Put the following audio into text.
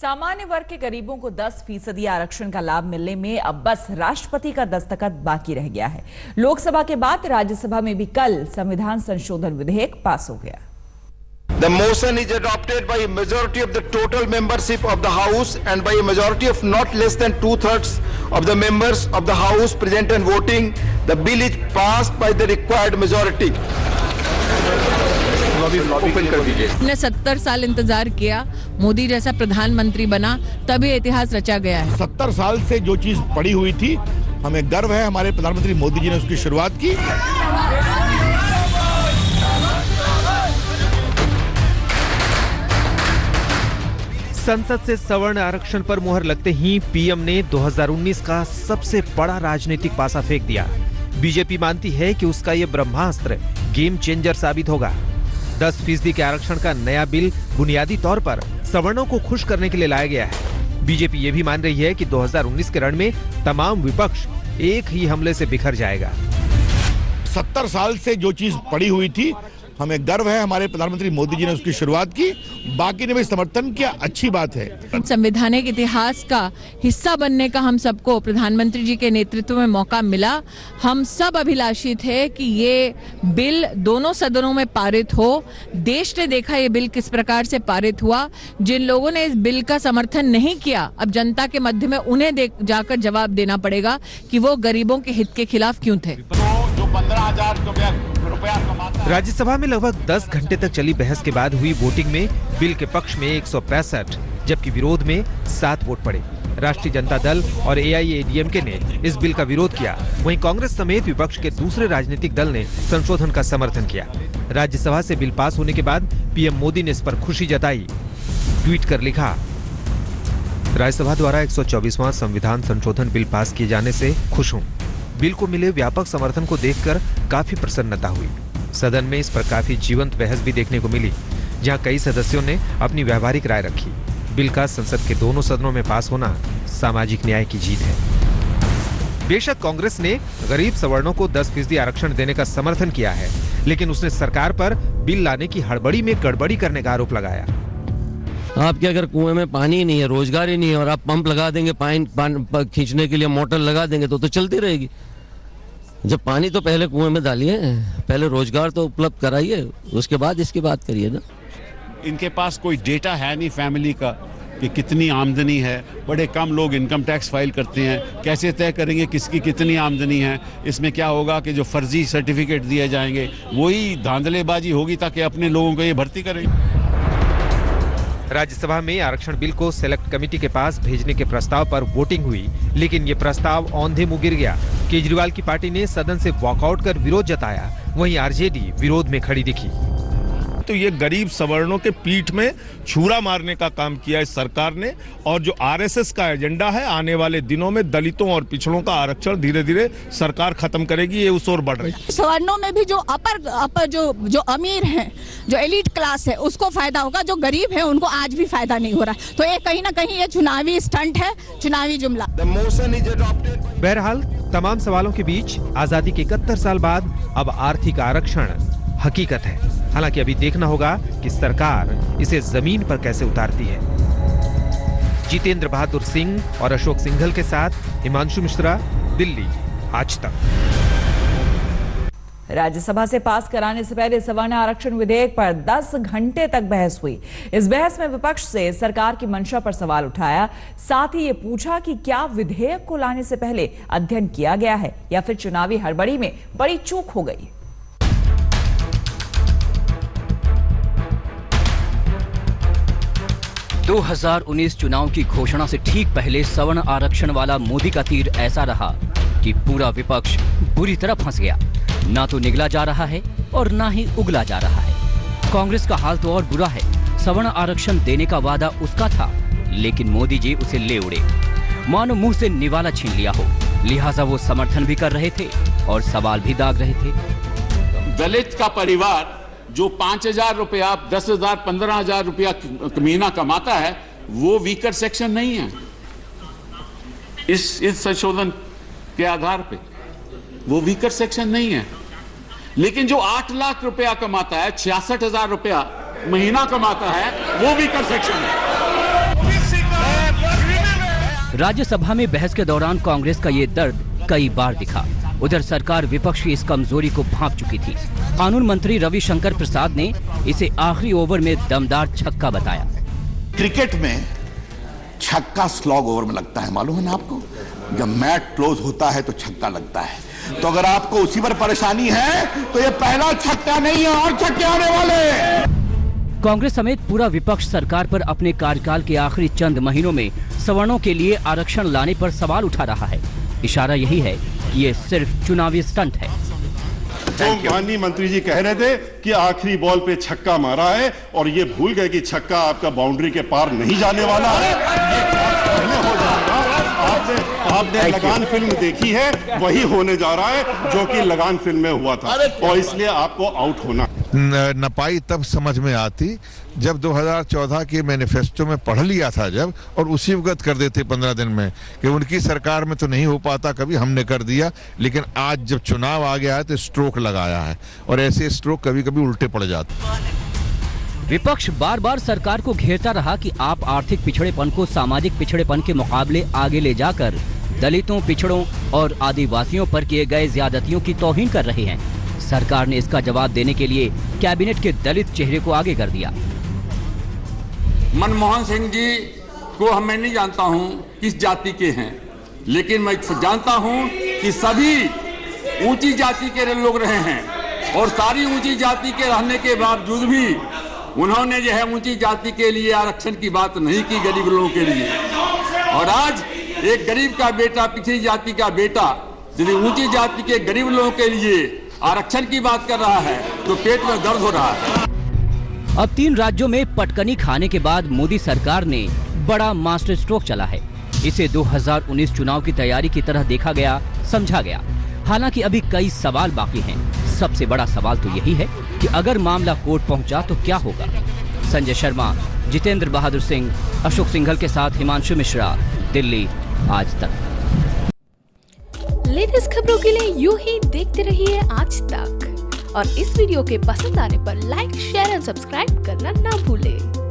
सामान्य वर्ग के गरीबों को 10% आरक्षण का लाभ मिलने में अब बस राष्ट्रपति का दस्तखत बाकी रह गया है। लोकसभा के बाद राज्यसभा में भी कल संविधान संशोधन विधेयक पास हो गया। The motion is adopted by a majority of the total membership of the House and by a majority of not less than 2/3 of the members of the House present and voting. The bill is passed by the required majority. ने 70 साल इंतजार किया, मोदी जैसा प्रधानमंत्री बना, तभी इतिहास रचा गया है। 70 साल से जो चीज पड़ी हुई थी, हमें गर्व है हमारे प्रधानमंत्री मोदी जी ने उसकी शुरुआत की। संसद से सवर्ण आरक्षण पर मुहर लगते ही पीएम ने 2019 का सबसे बड़ा राजनीतिक पासा फेंक दिया। बीजेपी मानती है कि उसका यह ब्रह्मास्त्र गेम चेंजर साबित होगा। 10% के आरक्षण का नया बिल बुनियादी तौर पर सवर्णों को खुश करने के लिए लाया गया है। बीजेपी ये भी मान रही है कि 2019 के रण में तमाम विपक्ष एक ही हमले से बिखर जाएगा। 70 साल से जो चीज पड़ी हुई थी, हमें गर्व है हमारे प्रधानमंत्री मोदी जी ने उसकी शुरुआत की, बाकी ने भी समर्थन किया, अच्छी बात है। संवैधानिक इतिहास का हिस्सा बनने का हम सबको प्रधानमंत्री जी के नेतृत्व में मौका मिला। हम सब अभिलाषी थे कि ये बिल दोनों सदनों में पारित हो। देश ने देखा ये बिल किस प्रकार से पारित हुआ। जिन लोगों ने इस बिल का समर्थन नहीं किया, अब जनता के मध्य में उन्हें जाकर जवाब देना पड़ेगा कि वो गरीबों के हित के खिलाफ क्यों थे। जो 15,000 रुपया कमाता है। राज्यसभा में लगभग 10 घंटे तक चली बहस के बाद हुई वोटिंग में बिल के पक्ष में 165 जबकि विरोध में 7 वोट पड़े। राष्ट्रीय जनता दल और AIADMK ने इस बिल का विरोध किया। वहीं कांग्रेस समेत विपक्ष के दूसरे राजनीतिक दल ने संशोधन का समर्थन किया। राज्यसभा से बिल पास होने के बाद पीएम मोदी ने इस पर खुशी जताई। ट्वीट कर लिखा, राज्यसभा द्वारा 124वां संविधान संशोधन बिल पास किए जाने से खुश हूँ। बिल को मिले व्यापक समर्थन को देखकर काफी प्रसन्नता हुई। सदन में इस पर काफी जीवंत बहस भी देखने को मिली, जहां कई सदस्यों ने अपनी व्यावहारिक राय रखी। बिल का संसद के दोनों सदनों में पास होना सामाजिक न्याय की जीत है। बेशक कांग्रेस ने गरीब सवर्णों को 10% आरक्षण देने का समर्थन किया है, लेकिन उसने सरकार पर बिल लाने की हड़बड़ी में गड़बड़ी करने का आरोप लगाया। आपके अगर कुएं में पानी ही नहीं है, रोजगार ही नहीं है और आप पंप लगा देंगे, पानी खींचने के लिए मोटर लगा देंगे तो चलती रहेगी। जब पानी तो पहले कुएं में डालिए, पहले रोजगार तो उपलब्ध कराइए, उसके बाद इसकी बात करिए ना। इनके पास कोई डेटा है नहीं फैमिली का कि कितनी आमदनी है। बड़े कम लोग इनकम टैक्स फाइल करते हैं। कैसे तय करेंगे किसकी कितनी आमदनी है? इसमें क्या होगा कि जो फर्जी सर्टिफिकेट दिए जाएंगे वही धांधलेबाजी होगी ताकि अपने लोगों को ये भर्ती करें। राज्यसभा में आरक्षण बिल को सेलेक्ट कमेटी के पास भेजने के प्रस्ताव पर वोटिंग हुई, लेकिन ये प्रस्ताव औंधे मुंह गिर गया। केजरीवाल की पार्टी ने सदन से वॉकआउट कर विरोध जताया, वहीं आरजेडी विरोध में खड़ी दिखी। तो ये गरीब सवर्णों के पीठ में छुरा मारने का काम किया है सरकार ने, और जो RSS का एजेंडा है, आने वाले दिनों में दलितों और पिछड़ों का आरक्षण धीरे धीरे सरकार खत्म करेगी, ये उस ओर बढ़ रही है। सवर्णों में भी जो अपर जो अमीर हैं, जो एलिट क्लास है, उसको फायदा होगा। जो गरीब है उनको आज भी फायदा नहीं हो रहा है। तो ये कहीं ना कहीं ये चुनावी स्टंट है, चुनावी जुमला। बहरहाल तमाम सवालों के बीच आजादी के 71 साल बाद अब आर्थिक आरक्षण हकीकत है। हालांकि अभी देखना होगा कि सरकार इसे जमीन पर कैसे उतारती है। जितेंद्र बहादुर सिंह और अशोक सिंघल के साथ हिमांशु मिश्रा, दिल्ली, आज तक। राज्यसभा से पास कराने से पहले सवर्ण आरक्षण विधेयक पर 10 घंटे तक बहस हुई। इस बहस में विपक्ष से सरकार की मंशा पर सवाल उठाया, साथ ही ये पूछा कि क्या विधेयक को लाने से पहले अध्ययन किया गया है या फिर चुनावी हड़बड़ी में बड़ी चूक हो गई। 2019 चुनाव की घोषणा से ठीक पहले सवर्ण आरक्षण वाला मोदी का तीर ऐसा रहा कि पूरा विपक्ष बुरी तरह फंस गया। ना तो निगला जा रहा है और ना ही उगला जा रहा है। कांग्रेस का हाल तो और बुरा है। सवर्ण आरक्षण देने का वादा उसका था, लेकिन मोदी जी उसे ले उड़े, मानो मुंह से निवाला छीन लिया हो। लिहाजा वो समर्थन भी कर रहे थे और सवाल भी दाग रहे थे। दलित का परिवार जो 5,000 रुपया, 10,000, 15,000 रुपया महीना कमाता है, वो वीकर सेक्शन नहीं है। इस संशोधन के आधार पे वो वीकर सेक्शन नहीं है। लेकिन जो 8 लाख रुपया कमाता है, 66,000 रुपया महीना कमाता है, वो वीकर सेक्शन है। राज्यसभा में बहस के दौरान कांग्रेस का ये दर्द कई बार दिखा। उधर सरकार विपक्ष की इस कमजोरी को भांप चुकी थी। कानून मंत्री रविशंकर प्रसाद ने इसे आखिरी ओवर में दमदार छक्का बताया। क्रिकेट में छक्का स्लॉग ओवर में लगता है, मालूम है ना आपको? जब मैच क्लोज होता है तो छक्का लगता है। तो अगर आपको उसी पर परेशानी है तो ये पहला छक्का नहीं है, और छक्के आने वाले। कांग्रेस समेत पूरा विपक्ष सरकार पर अपने कार्यकाल के आखिरी चंद महीनों में सवर्णों के लिए आरक्षण लाने पर सवाल उठा रहा है। इशारा यही है कि ये सिर्फ चुनावी स्टंट है। जो माननीय मंत्री जी कह रहे थे कि आखिरी बॉल पे छक्का मारा है और ये भूल गए कि छक्का आपका बाउंड्री के पार नहीं जाने वाला है, ये पहले हो जाएगा। आपने लगान फिल्म देखी है, वही होने जा रहा है जो कि लगान फिल्म में हुआ था, और इसलिए आपको आउट होना। नपाई तब समझ में आती जब 2014 के मैनिफेस्टो में पढ़ लिया था जब, और उसी वक्त कर देते 15 दिन में कि उनकी सरकार में तो नहीं हो पाता, कभी हमने कर दिया। लेकिन आज जब चुनाव आ गया है तो स्ट्रोक लगाया है, और ऐसे स्ट्रोक कभी कभी उल्टे पड़ जाते। विपक्ष बार बार सरकार को घेरता रहा कि आप आर्थिक पिछड़ेपन को सामाजिक पिछड़ेपन के मुकाबले आगे ले जाकर दलितों, पिछड़ों और आदिवासियों पर किए गए ज्यादतियों की तौहीन कर रहे हैं। सरकार ने इसका जवाब देने के लिए कैबिनेट के दलित चेहरे को आगे कर दिया। मनमोहन सिंह जी को मैं नहीं जानता हूं किस जाति के हैं, लेकिन मैं जानता हूं कि सभी ऊंची जाति के लोग रहे हैं, और सारी ऊंची जाति के रहने के बावजूद भी उन्होंने जो है ऊंची जाति के लिए आरक्षण की बात नहीं की, गरीब लोगों के लिए। और आज एक गरीब का बेटा, पिछड़ी जाति का बेटा, यदि ऊंची जाति के गरीब लोगों के लिए आरक्षण की बात कर रहा है तो पेट में दर्द हो रहा है। अब 3 राज्यों में पटकनी खाने के बाद मोदी सरकार ने बड़ा मास्टर स्ट्रोक चला है। इसे 2019 चुनाव की तैयारी की तरह देखा गया, समझा गया। हालांकि अभी कई सवाल बाकी हैं। सबसे बड़ा सवाल तो यही है कि अगर मामला कोर्ट पहुंचा तो क्या होगा। संजय शर्मा, जितेंद्र बहादुर सिंह, अशोक सिंघल के साथ हिमांशु मिश्रा, दिल्ली आज तक। लेटेस्ट खबरों के लिए यूं ही देखते रहिए आज तक, और इस वीडियो के पसंद आने पर लाइक, शेयर एंड सब्सक्राइब करना ना भूलें।